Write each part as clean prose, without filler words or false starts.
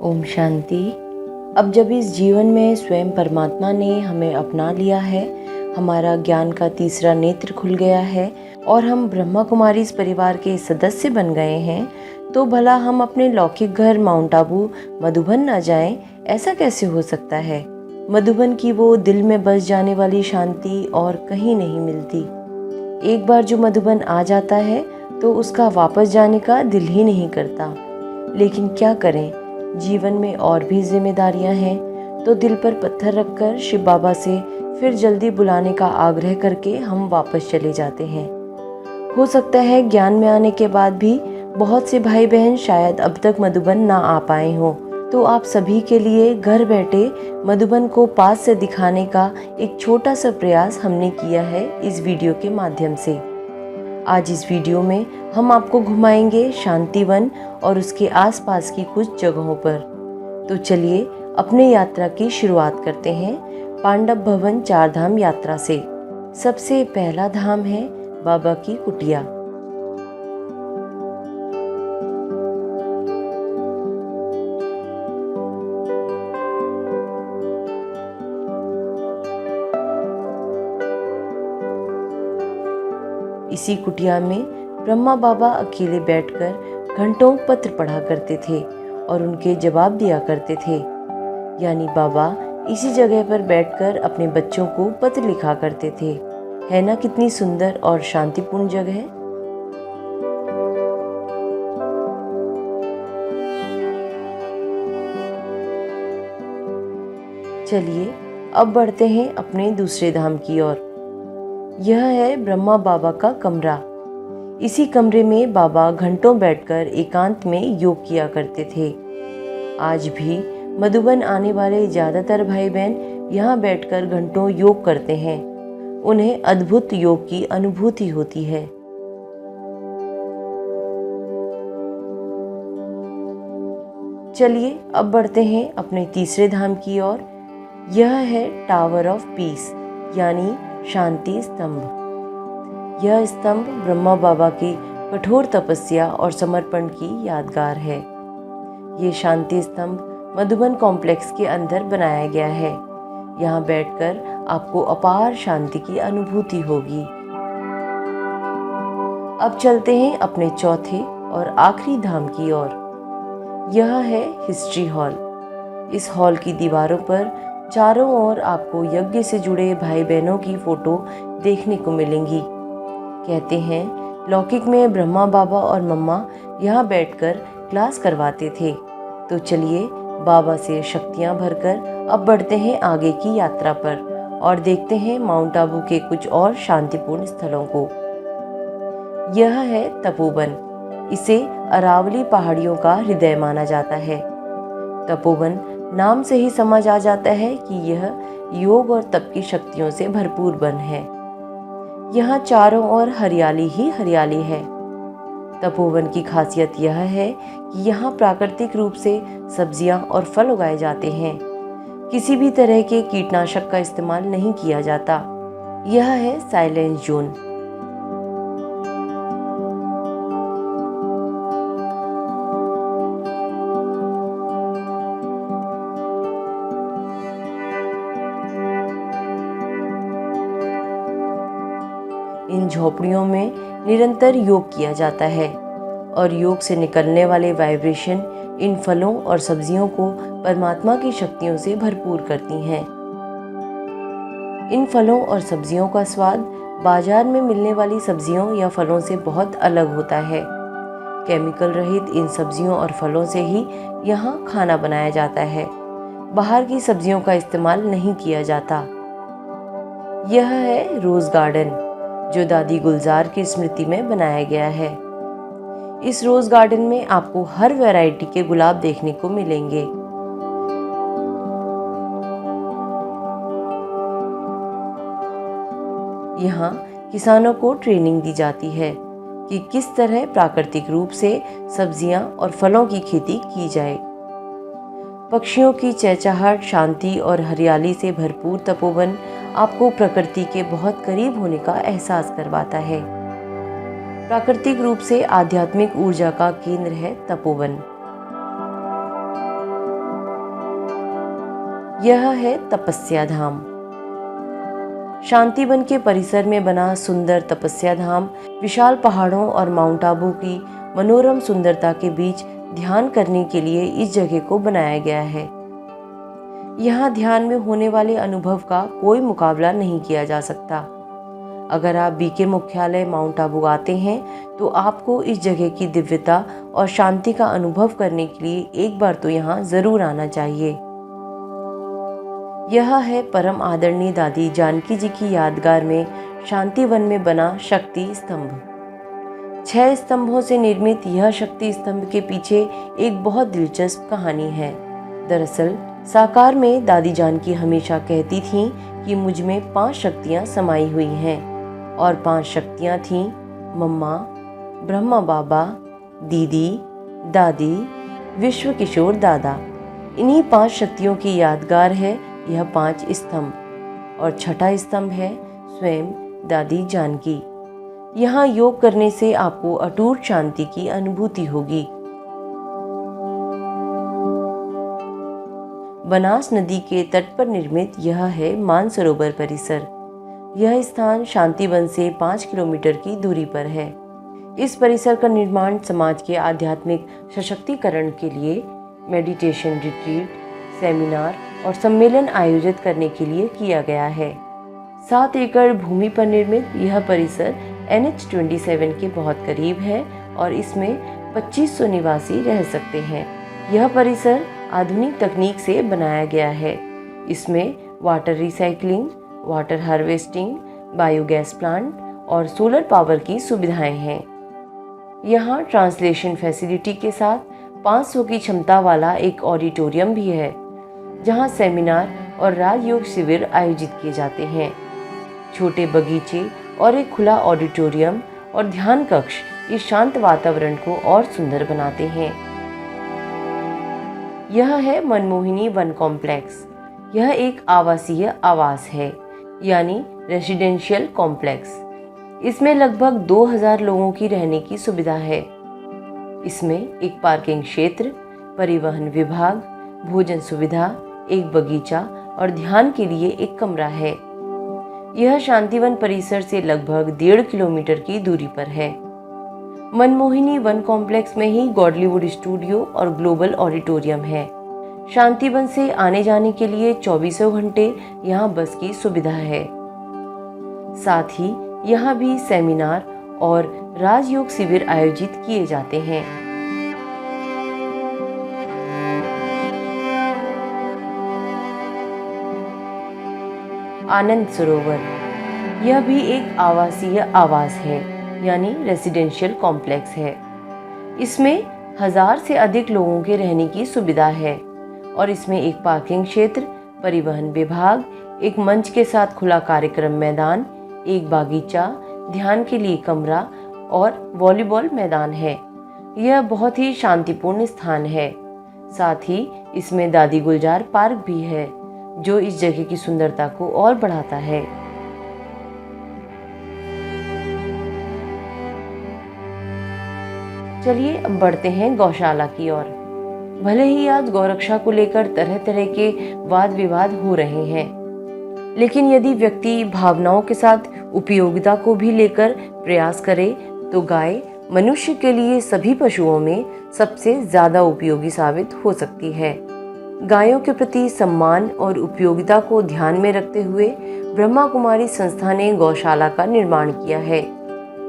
ओम शांति। अब जब इस जीवन में स्वयं परमात्मा ने हमें अपना लिया है, हमारा ज्ञान का तीसरा नेत्र खुल गया है और हम ब्रह्मा कुमारी इस परिवार के सदस्य बन गए हैं, तो भला हम अपने लौकिक घर माउंट आबू मधुबन न जाएं, ऐसा कैसे हो सकता है। मधुबन की वो दिल में बस जाने वाली शांति और कहीं नहीं मिलती। एक बार जो मधुबन आ जाता है तो उसका वापस जाने का दिल ही नहीं करता। लेकिन क्या करें, जीवन में और भी जिम्मेदारियां हैं, तो दिल पर पत्थर रखकर शिव बाबा से फिर जल्दी बुलाने का आग्रह करके हम वापस चले जाते हैं। हो सकता है ज्ञान में आने के बाद भी बहुत से भाई बहन शायद अब तक मधुबन ना आ पाए हों, तो आप सभी के लिए घर बैठे मधुबन को पास से दिखाने का एक छोटा सा प्रयास हमने किया है इस वीडियो के माध्यम से। आज इस वीडियो में हम आपको घुमाएंगे शांतिवन और उसके आसपास की कुछ जगहों पर। तो चलिए अपने यात्रा की शुरुआत करते हैं पांडव भवन चारधाम यात्रा से। सबसे पहला धाम है बाबा की कुटिया। इसी कुटिया में ब्रह्मा बाबा अकेले बैठकर घंटों पत्र पढ़ा करते थे और उनके जवाब दिया करते थे। यानी बाबा इसी जगह पर बैठकर अपने बच्चों को पत्र लिखा करते थे। है ना कितनी सुंदर और शांतिपूर्ण जगह। चलिए अब बढ़ते हैं अपने दूसरे धाम की ओर। यह है ब्रह्मा बाबा का कमरा। इसी कमरे में बाबा घंटों बैठकर एकांत में योग किया करते थे। आज भी मधुबन आने वाले ज्यादातर भाई बहन यहाँ बैठकर घंटों योग करते हैं। उन्हें अद्भुत योग की अनुभूति होती है। चलिए अब बढ़ते हैं अपने तीसरे धाम की ओर। यह है टावर ऑफ पीस यानी शांति स्तंभ। यह स्तंभ ब्रह्मा बाबा की कठोर तपस्या और समर्पण की यादगार है। ये शांति स्तंभ मधुबन कॉम्प्लेक्स के अंदर बनाया गया है। यहाँ बैठकर आपको अपार शांति की अनुभूति होगी। अब चलते हैं अपने चौथे और आखिरी धाम की ओर। यह है हिस्ट्री हॉल। इस हॉल की दीवारों पर चारों ओर आपको यज्ञ से जुड़े भाई बहनों की फोटो देखने को मिलेंगी। कहते हैं लौकिक में ब्रह्मा बाबा और मम्मा यहाँ बैठकर क्लास करवाते थे। तो चलिए बाबा से शक्तियाँ भरकर अब बढ़ते हैं आगे की यात्रा पर और देखते हैं माउंट आबू के कुछ और शांतिपूर्ण स्थलों को। यह है तपोवन। इसे अरावली पहाड़ियों का हृदय माना जाता है। तपोवन नाम से ही समझ आ जाता है कि यह योग और तप की शक्तियों से भरपूर वन है। यहाँ चारों ओर हरियाली ही हरियाली है। तपोवन की खासियत यह है कि यहाँ प्राकृतिक रूप से सब्जियाँ और फल उगाए जाते हैं। किसी भी तरह के कीटनाशक का इस्तेमाल नहीं किया जाता। यह है साइलेंस जोन। इन झोपड़ियों में निरंतर योग किया जाता है और योग से निकलने वाले वाइब्रेशन इन फलों और सब्जियों को परमात्मा की शक्तियों से भरपूर करती हैं। इन फलों और सब्जियों का स्वाद बाजार में मिलने वाली सब्जियों या फलों से बहुत अलग होता है। केमिकल रहित इन सब्जियों और फलों से ही यहाँ खाना बनाया जाता है। बाहर की सब्जियों का इस्तेमाल नहीं किया जाता। यह है रोज गार्डन जो दादी गुलजार की स्मृति में बनाया गया है। इस रोज गार्डन में आपको हर वैरायटी के गुलाब देखने को मिलेंगे। यहाँ किसानों को ट्रेनिंग दी जाती है कि किस तरह प्राकृतिक रूप से सब्जियां और फलों की खेती की जाए। पक्षियों की चहचहाहट, शांति और हरियाली से भरपूर तपोवन आपको प्रकृति के बहुत करीब होने का एहसास करवाता है। प्राकृतिक रूप से आध्यात्मिक ऊर्जा का केंद्र है तपोवन। यह है तपस्या धाम। शांति वन के परिसर में बना सुंदर तपस्या धाम विशाल पहाड़ों और माउंट आबू की मनोरम सुंदरता के बीच ध्यान करने के लिए इस जगह को बनाया गया है। यहाँ ध्यान में होने वाले अनुभव का कोई मुकाबला नहीं किया जा सकता। अगर आप बीके मुख्यालय माउंट आबू आते हैं तो आपको इस जगह की दिव्यता और शांति का अनुभव करने के लिए एक बार तो यहाँ जरूर आना चाहिए। यह है परम आदरणीय दादी जानकी जी की यादगार में शांति वन में बना शक्ति स्तंभ। 6 स्तंभों से निर्मित यह शक्ति स्तंभ के पीछे एक बहुत दिलचस्प कहानी है। दरअसल साकार में दादी जानकी हमेशा कहती थीं कि मुझ में 5 शक्तियां समाई हुई हैं और 5 शक्तियां थीं मम्मा, ब्रह्मा बाबा, दीदी, दादी, विश्व किशोर दादा। इन्हीं 5 शक्तियों की यादगार है यह 5 स्तंभ और छठा स्तंभ है स्वयं दादी जानकी। यहाँ योग करने से आपको अटूट शांति की अनुभूति होगी। बनास नदी के तट पर निर्मित यह है मानसरोवर परिसर। यह स्थान शांति वन से 5 किलोमीटर की दूरी पर है। इस परिसर का निर्माण समाज के आध्यात्मिक सशक्तिकरण के लिए मेडिटेशन रिट्रीट, सेमिनार और सम्मेलन आयोजित करने के लिए किया गया है। 7 एकड़ भूमि पर निर्मित यह परिसर NH-27 के बहुत करीब है और इसमें 2500 निवासी रह सकते हैं। यह परिसर आधुनिक तकनीक से बनाया गया है। इसमें water recycling, water harvesting, biogas plant और सोलर पावर की सुविधाएं हैं। यहाँ ट्रांसलेशन फैसिलिटी के साथ 500 की क्षमता वाला एक ऑडिटोरियम भी है, जहाँ सेमिनार और राजयोग शिविर आयोजित किए जाते हैं। छोटे बगीचे और एक खुला ऑडिटोरियम और ध्यान कक्ष इस शांत वातावरण को और सुंदर बनाते हैं। यह है मनमोहिनी वन कॉम्प्लेक्स। यह एक आवासीय आवास है, यानी रेसिडेंशियल कॉम्प्लेक्स। इसमें लगभग 2000 लोगों की रहने की सुविधा है। इसमें एक पार्किंग क्षेत्र, परिवहन विभाग, भोजन सुविधा, एक बगीचा और ध्यान के लिए एक कमरा है। यह शांतिवन परिसर से लगभग 1.5 किलोमीटर की दूरी पर है। मनमोहिनी वन कॉम्प्लेक्स में ही गॉडलीवुड स्टूडियो और ग्लोबल ऑडिटोरियम है। शांतिवन से आने जाने के लिए 24 घंटे यहाँ बस की सुविधा है। साथ ही यहाँ भी सेमिनार और राजयोग शिविर आयोजित किए जाते हैं। आनंद सरोवर, यह भी एक आवासीय आवास है, यानी रेसिडेंशियल कॉम्प्लेक्स है। इसमें 1000 से अधिक लोगों के रहने की सुविधा है और इसमें एक पार्किंग क्षेत्र, परिवहन विभाग, एक मंच के साथ खुला कार्यक्रम मैदान, एक बागीचा, ध्यान के लिए कमरा और वॉलीबॉल मैदान है। यह बहुत ही शांतिपूर्ण स्थान है। साथ ही इसमें दादी गुलजार पार्क भी है, जो इस जगह की सुंदरता को और बढ़ाता है। चलिए अब बढ़ते हैं गौशाला की ओर। भले ही आज गौरक्षा को लेकर तरह तरह के वाद विवाद हो रहे हैं, लेकिन यदि व्यक्ति भावनाओं के साथ उपयोगिता को भी लेकर प्रयास करे तो गाय मनुष्य के लिए सभी पशुओं में सबसे ज्यादा उपयोगी साबित हो सकती है। गायों के प्रति सम्मान और उपयोगिता को ध्यान में रखते हुए ब्रह्मा कुमारी संस्था ने गौशाला का निर्माण किया है।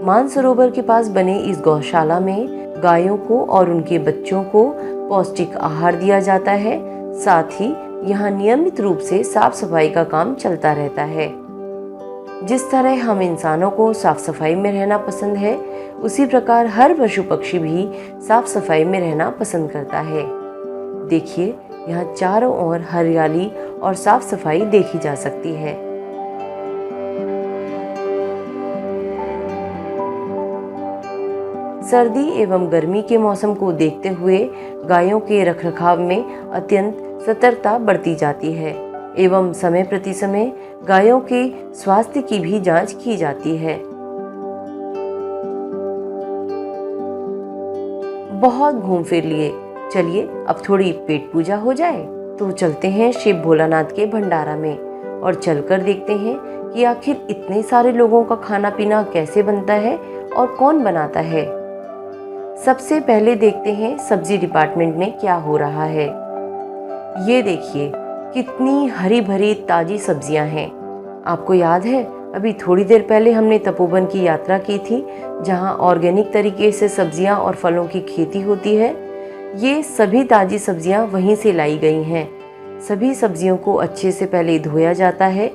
मानसरोवर के पास बने इस गौशाला में गायों को और उनके बच्चों को पौष्टिक आहार दिया जाता है। साथ ही यहाँ नियमित रूप से साफ सफाई का काम चलता रहता है। जिस तरह हम इंसानों को साफ सफाई में रहना पसंद है, उसी प्रकार हर पशु पक्षी भी साफ सफाई में रहना पसंद करता है। देखिए, यहाँ चारों ओर हरियाली और साफ सफाई देखी जा सकती है। सर्दी एवं गर्मी के मौसम को देखते हुए गायों के रखरखाव में अत्यंत सतर्कता बरती जाती है एवं समय प्रति समय गायों के स्वास्थ्य की भी जांच की जाती है। बहुत घूम फिर लिए, चलिए अब थोड़ी पेट पूजा हो जाए। तो चलते हैं शिव भोलानाथ के भंडारा में और चलकर देखते हैं कि आखिर इतने सारे लोगों का खाना पीना कैसे बनता है और कौन बनाता है। सबसे पहले देखते हैं सब्जी डिपार्टमेंट में क्या हो रहा है। ये देखिए कितनी हरी भरी ताजी सब्जियां हैं। आपको याद है अभी थोड़ी देर पहले हमने तपोवन की यात्रा की थी, जहां ऑर्गेनिक तरीके से सब्जियां और फलों की खेती होती है। ये सभी ताजी सब्जियां वहीं से लाई गई हैं। सभी सब्जियों को अच्छे से पहले धोया जाता है,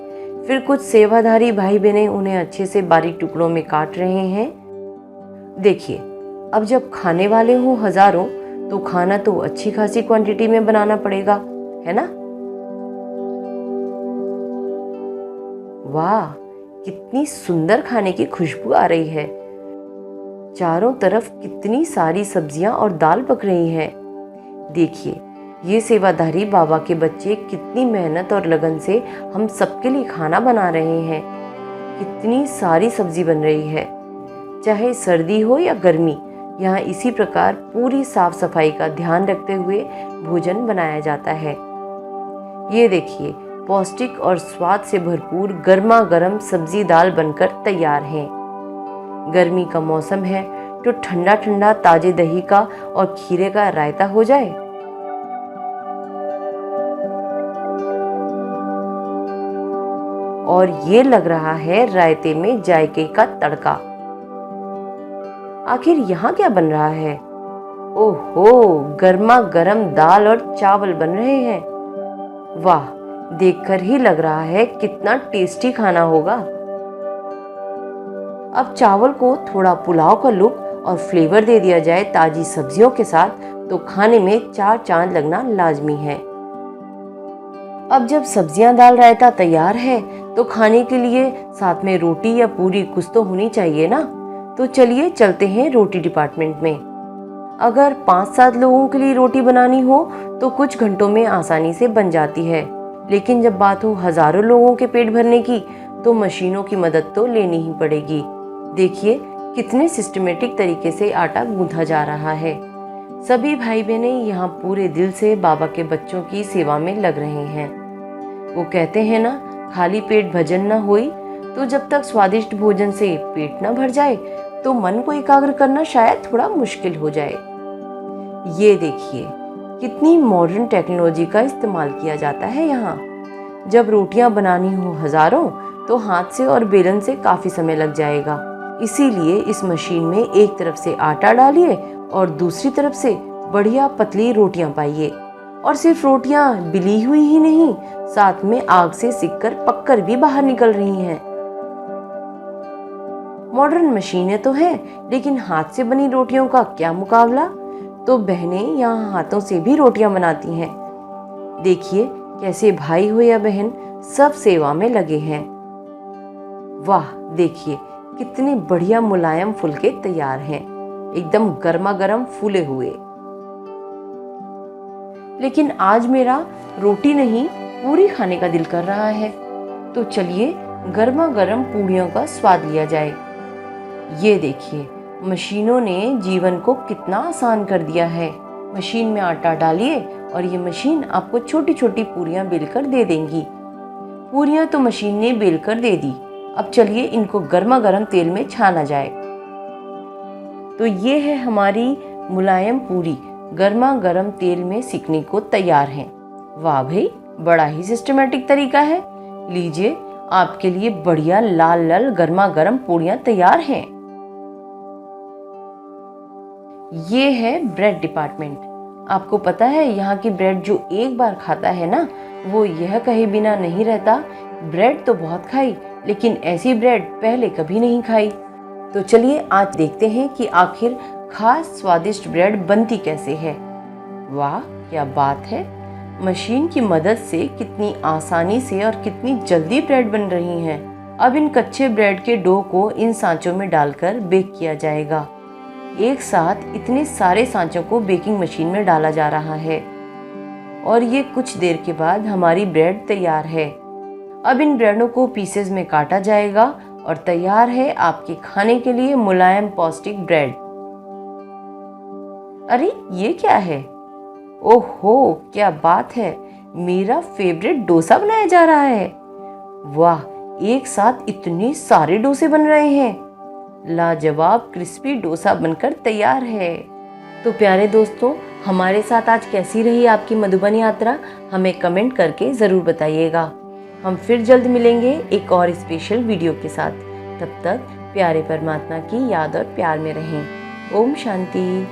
फिर कुछ सेवाधारी भाई बहनें उन्हें अच्छे से बारीक टुकड़ों में काट रहे हैं। देखिए, अब जब खाने वाले हों हजारों, तो खाना तो अच्छी खासी क्वांटिटी में बनाना पड़ेगा, है ना। वाह, कितनी सुंदर खाने की खुशबू आ रही है। चारों तरफ कितनी सारी सब्जियां और दाल पक रही है। देखिए, ये सेवाधारी बाबा के बच्चे कितनी मेहनत और लगन से हम सबके लिए खाना बना रहे हैं। कितनी सारी सब्जी बन रही है। चाहे सर्दी हो या गर्मी, यहाँ इसी प्रकार पूरी साफ सफाई का ध्यान रखते हुए भोजन बनाया जाता है। ये देखिए, पौष्टिक और स्वाद से भरपूर गर्मा गर्म सब्जी दाल बनकर तैयार है। गर्मी का मौसम है तो ठंडा ठंडा ताजे दही का और खीरे का रायता हो जाए। और ये लग रहा है रायते में जायके का तड़का। आखिर यहाँ क्या बन रहा है? ओहो, गर्मा गर्म दाल और चावल बन रहे हैं। वाह, देखकर ही लग रहा है कितना टेस्टी खाना होगा। अब चावल को थोड़ा पुलाव का लुक और फ्लेवर दे दिया जाए ताजी सब्जियों के साथ, तो खाने में चार चांद लगना लाजमी है। अब जब सब्जियां दाल रायता तैयार है, तो खाने के लिए साथ में रोटी या पूरी कुछ तो होनी चाहिए ना। तो चलिए चलते हैं रोटी डिपार्टमेंट में। अगर 5-7 लोगों के लिए रोटी बनानी हो तो कुछ घंटों में आसानी से बन जाती है, लेकिन जब बात हो हजारों लोगों के पेट भरने की, तो मशीनों की मदद तो लेनी ही पड़ेगी। देखिए कितने सिस्टमेटिक तरीके से आटा गूंथा जा रहा है। सभी भाई बहनें यहाँ पूरे दिल से बाबा के बच्चों की सेवा में लग रहे हैं। वो कहते हैं ना, खाली पेट भजन न होई। तो जब तक स्वादिष्ट भोजन से पेट न भर जाए, तो मन को एकाग्र करना शायद थोड़ा मुश्किल हो जाए। ये देखिए कितनी मॉडर्न टेक्नोलॉजी का इस्तेमाल किया जाता है यहाँ। जब रोटियां बनानी हो हजारों, तो हाथ से और बेलन से काफी समय लग जाएगा। इसीलिए इस मशीन में एक तरफ से आटा डालिए और दूसरी तरफ से बढ़िया पतली रोटियां पाइए। और सिर्फ रोटियां बिली हुई ही नहीं, साथ में आग से सिककर पककर भी बाहर निकल रही हैं। मॉडर्न मशीनें तो हैं, लेकिन हाथ से बनी रोटियों का क्या मुकाबला। तो बहनें यहाँ हाथों से भी रोटियां बनाती हैं। देखिए कैसे भाई हो या बहन, सब सेवा में लगे हैं। वाह, देखिए कितने बढ़िया मुलायम फुलके तैयार हैं, एकदम गर्मा गर्म फूले हुए। लेकिन आज मेरा रोटी नहीं, पूरी खाने का दिल कर रहा है। तो चलिए गर्मा गर्म पूड़ियों का स्वाद लिया जाए। ये देखिए, मशीनों ने जीवन को कितना आसान कर दिया है। मशीन में आटा डालिए और ये मशीन आपको छोटी छोटी पूरियां बेलकर दे देंगी। पूरियां तो मशीन ने बेलकर दे दी। अब चलिए इनको गर्मा गर्म तेल में छाना जाए। तो ये है हमारी मुलायम पूरी, गर्मा गर्म तेल में सिकने को तैयार है। वाह भाई, बड़ा ही सिस्टमेटिक तरीका है। लीजिए, आपके लिए बढ़िया लाल लाल गर्मा गर्म पूड़ियां तैयार हैं। ये है ब्रेड डिपार्टमेंट। आपको पता है यहाँ की ब्रेड जो एक बार खाता है ना, वो यह कहे बिना नहीं रहता, ब्रेड तो बहुत खाई, लेकिन ऐसी ब्रेड पहले कभी नहीं खाई। तो चलिए आज देखते हैं कि आखिर खास स्वादिष्ट ब्रेड बनती कैसे है। वाह क्या बात है, मशीन की मदद से कितनी आसानी से और कितनी जल्दी ब्रेड बन रही हैं। अब इन कच्चे ब्रेड के डो को इन सांचों में डालकर बेक किया जाएगा। एक साथ इतने सारे सांचों को बेकिंग मशीन में डाला जा रहा है और ये कुछ देर के बाद हमारी ब्रेड तैयार है। अब इन ब्रेडों को पीसेस में काटा जाएगा और तैयार है आपके खाने के लिए मुलायम पौष्टिक ब्रेड। अरे ये क्या है? ओहो क्या बात है, मेरा फेवरेट डोसा बनाया जा रहा है। वाह, एक साथ इतने सारे डोसे बन रहे हैं। लाजवाब क्रिस्पी डोसा बनकर तैयार है। तो प्यारे दोस्तों, हमारे साथ आज कैसी रही आपकी मधुबन यात्रा, हमें कमेंट करके ज़रूर बताइएगा। हम फिर जल्द मिलेंगे एक और स्पेशल वीडियो के साथ। तब तक प्यारे परमात्मा की याद और प्यार में रहें। ओम शांति।